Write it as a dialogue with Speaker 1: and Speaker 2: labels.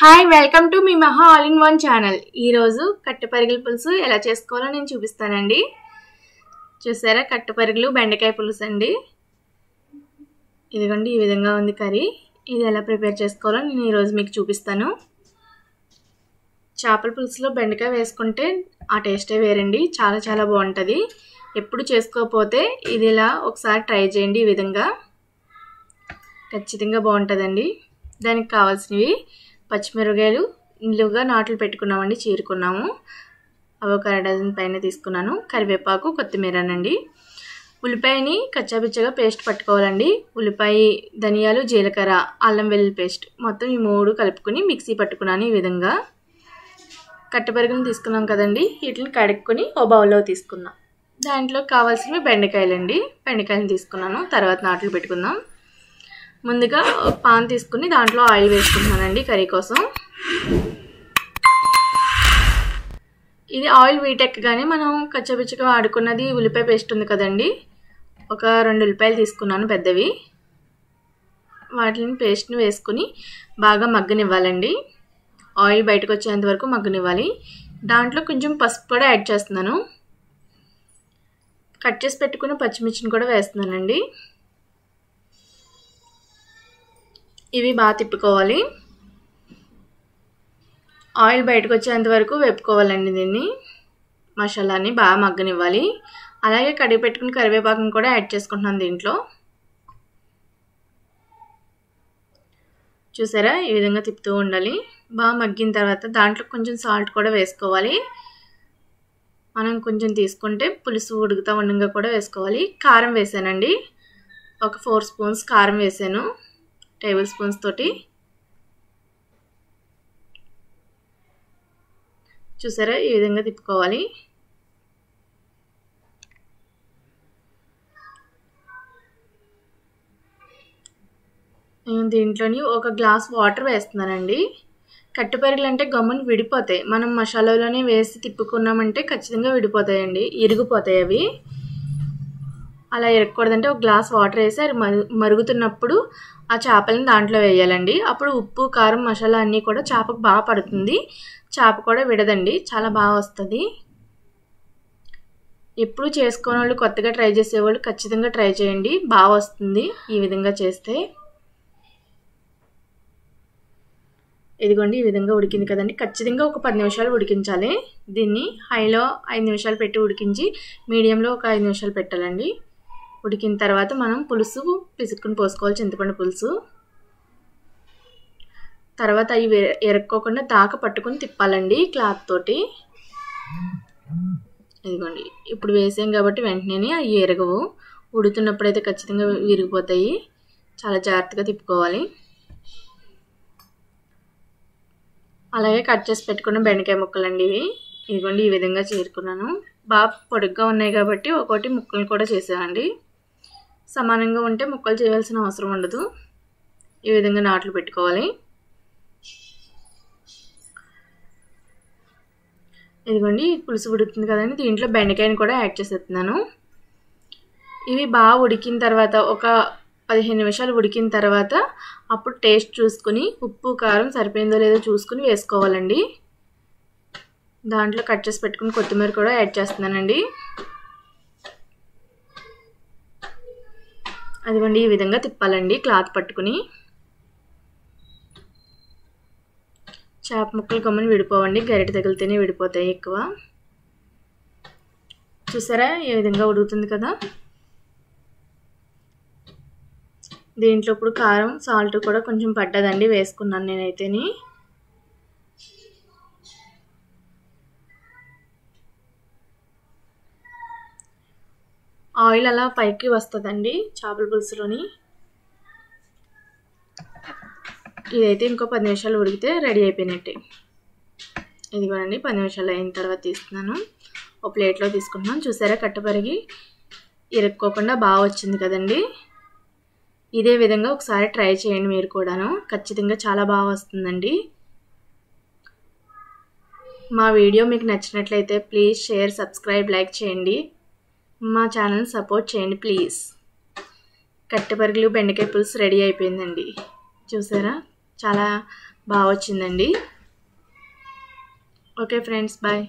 Speaker 1: Hi welcome to me మహా all in one channel. ఈరోజు కట్టెపరిగల పులుసు ఎలా చేసుకోవాలో నేను చూపిస్తానండి. చూసారా, కట్టెపరిగలు బెండకాయ పులుసు అండి. ఇదిగోండి, ఈ విధంగా ఉంది కర్రీ. ఇది ఎలా ప్రిపేర్ చేసుకోవాలో నేను ఈరోజు మీకు చూపిస్తాను. చేపల పులుసులో బెండకాయ వేసుకుంటే ఆ టేస్టే వేరండి, చాలా చాలా బాగుంటుంది. ఎప్పుడు చేసుకోకపోతే ఇది ఇలా ఒకసారి ట్రై చేయండి. ఈ విధంగా ఖచ్చితంగా బాగుంటుందండి. దానికి కావాల్సినవి పచ్చిమిరపకాయలు నిలువుగా నాట్లు పెట్టుకున్నామండి, చీరుకున్నాము. అవి ఒక డజన్ పైన తీసుకున్నాను. కరివేపాకు, కొత్తిమీరనండి. ఉల్లిపాయని కచ్చాపిచ్చగా పేస్ట్ పట్టుకోవాలండి. ఉల్లిపాయ, ధనియాలు, జీలకర్ర, అల్లం వెల్లుల్లి పేస్ట్ మొత్తం ఈ మూడు కలుపుకొని మిక్సీ పట్టుకున్నాను. ఈ విధంగా కట్టెపరుగును తీసుకున్నాం కదండి, వీటిని కడుక్కొని ఓ బౌల్లో తీసుకున్నాం. దాంట్లో కావాల్సినవి బెండకాయలండి. బెండకాయలు తీసుకున్నాను. తర్వాత నాట్లు పెట్టుకుందాం. ముందుగా పాన్ తీసుకుని దాంట్లో ఆయిల్ వేసుకుంటున్నానండి కర్రీ కోసం. ఇది ఆయిల్ వీటెక్కగానే మనం కచ్చపిచ్చగా వాడుకున్నది ఉల్లిపాయ పేస్ట్ ఉంది కదండి, ఒక 2 ఉల్లిపాయలు తీసుకున్నాను పెద్దవి. వాటిని పేస్ట్ని వేసుకుని బాగా మగ్గనివ్వాలండి. ఆయిల్ బయటకు వచ్చేంత వరకు మగ్గనివ్వాలి. దాంట్లో కొంచెం పసుపు కూడా యాడ్ చేస్తున్నాను. కట్ చేసి పెట్టుకున్న పచ్చిమిర్చిని కూడా వేస్తున్నానండి. ఇవి బాగా తిప్పుకోవాలి. ఆయిల్ బయటకు వచ్చేంత వరకు వేపుకోవాలండి. దీన్ని మసాలాని బాగా మగ్గనివ్వాలి. అలాగే కడిగి పెట్టుకుని కరివేపాకుని కూడా యాడ్ చేసుకుంటున్నాను దీంట్లో. చూసారా, ఈ విధంగా తిప్పుతూ ఉండాలి. బాగా మగ్గిన తర్వాత దాంట్లో కొంచెం సాల్ట్ కూడా వేసుకోవాలి. మనం కొంచెం తీసుకుంటే పులుసు ఉడుకుతూ ఉండగా కూడా వేసుకోవాలి. కారం వేసానండి. ఒక 4 స్పూన్స్ కారం వేసాను, టేబుల్ స్పూన్స్ తోటి. చూసారా, ఈ విధంగా తిప్పుకోవాలి. నేను దీంట్లోని ఒక గ్లాస్ వాటర్ వేస్తున్నానండి. కట్టెపరిగలు అంటే గమ్మున విడిపోతాయి. మనం మసాలాలోనే వేసి తిప్పుకున్నామంటే ఖచ్చితంగా విడిపోతాయండి, ఇరిగిపోతాయి అవి. అలా ఇరగకూడదంటే ఒక గ్లాస్ వాటర్ వేసి అది మరుగుతున్నప్పుడు ఆ చేపలను దాంట్లో వేయాలండి. అప్పుడు ఉప్పు, కారం, మసాలా అన్నీ కూడా చేపకు బాగా పడుతుంది. చేప కూడా విడదండి, చాలా బాగా వస్తుంది. ఎప్పుడు చేసుకోని వాళ్ళు, కొత్తగా ట్రై చేసేవాళ్ళు ఖచ్చితంగా ట్రై చేయండి, బాగా వస్తుంది ఈ విధంగా చేస్తే. ఇదిగోండి, ఈ విధంగా ఉడికింది కదండి. ఖచ్చితంగా ఒక 10 నిమిషాలు ఉడికించాలి. దీన్ని హైలో 5 నిమిషాలు పెట్టి ఉడికించి మీడియంలో ఒక 5 నిమిషాలు పెట్టాలండి. ఉడికిన తర్వాత మనం పులుసు పిసుక్కుని పోసుకోవాలి, చింతపండు పులుసు. తర్వాత అవి ఎరక్కోకుండా దాకా పట్టుకుని తిప్పాలండి క్లాత్ తోటి. ఇదిగోండి, ఇప్పుడు వేసాం కాబట్టి వెంటనే అవి ఎరగవు. ఉడుతున్నప్పుడైతే ఖచ్చితంగా విరిగిపోతాయి. చాలా జాగ్రత్తగా తిప్పుకోవాలి. అలాగే కట్ చేసి పెట్టుకున్న బెండకాయ ముక్కలండి ఇవి. ఇదిగోండి, ఈ విధంగా చీరుకున్నాను. బాగా పొడుగ్గా ఉన్నాయి కాబట్టి ఒక్కొక్కటి ముక్కలు కూడా చేసామండి. సమానంగా ఉంటే ముక్కలు చేయవలసిన అవసరం ఉండదు. ఈ విధంగా నాట్లు పెట్టుకోవాలి. ఇదిగోండి, పులుసు ఉడుకుతుంది కదండి, దీంట్లో బెండకాయని కూడా యాడ్ చేసేస్తున్నాను. ఇవి బాగా ఉడికిన తర్వాత ఒక 15 నిమిషాలు ఉడికిన తర్వాత అప్పుడు టేస్ట్ చూసుకుని ఉప్పు, కారం సరిపోయిందో లేదో చూసుకుని వేసుకోవాలండి. దాంట్లో కట్ చేసి పెట్టుకుని కొత్తిమీర కూడా యాడ్ చేస్తున్నానండి. అదిగోండి, ఈ విధంగా తిప్పాలండి క్లాత్ పట్టుకుని. చేప ముక్కలు గమ్ముని విడిపోవండి, గరిటె తగిలితేనే విడిపోతాయి ఎక్కువ. చూసారా, ఈ విధంగా ఉడుకుతుంది కదా. దీంట్లో ఇప్పుడు కారం, సాల్ట్ కూడా కొంచెం పడ్డదండి, వేసుకున్నాను నేనైతేని. ఆయిల్ అలా పైకి వస్తుందండి చేపల పులుసులోని. ఇదైతే ఇంకో 10 నిమిషాలు ఉడికితే రెడీ అయిపోయినట్టే. ఇదిగోనండి, 10 నిమిషాలు అయిన తర్వాత తీస్తున్నాను, ఒక ప్లేట్లో తీసుకుంటున్నాను. చూసారా, కట్టెపరిగి ఇరుక్కోకుండా బాగా వచ్చింది కదండి. ఇదే విధంగా ఒకసారి ట్రై చేయండి మీరు కూడాను, ఖచ్చితంగా చాలా బాగా వస్తుందండి. మా వీడియో మీకు నచ్చినట్లయితే ప్లీజ్ షేర్, సబ్స్క్రైబ్, లైక్ చేయండి. మా ఛానల్ సపోర్ట్ చేయండి ప్లీజ్. కట్టెపరిగలు బెండకాయ పులుసు రెడీ అయిపోయిందండి. చూసారా, చాలా బాగా వచ్చిందండి. Okay friends, bye.